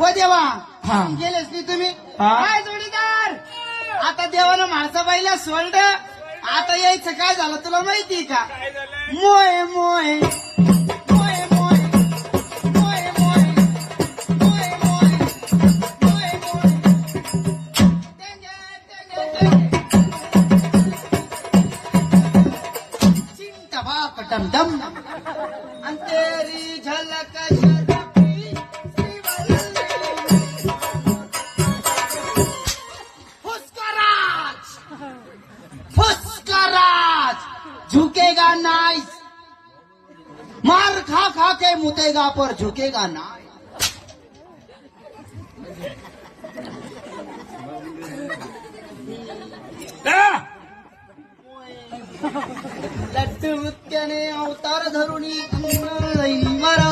हो देवा हा. गेलेच नाही तुम्ही हा. काय जोडीदार आता देवानं माणसाबाईला सोडलं आता यायचं काय झालं तुला माहिती का मोय मोय मोय मोय मोय मोय मोय मोय मोय मोय चिंता बाप डम डम आणि तेरी झलक शरफी फुसकाराज झुकेगा नाइस मार खा खा के मुतेगा पर झुकेगा ना लट्टू मुत्याने अवतार धरुणी अंगण लई मरा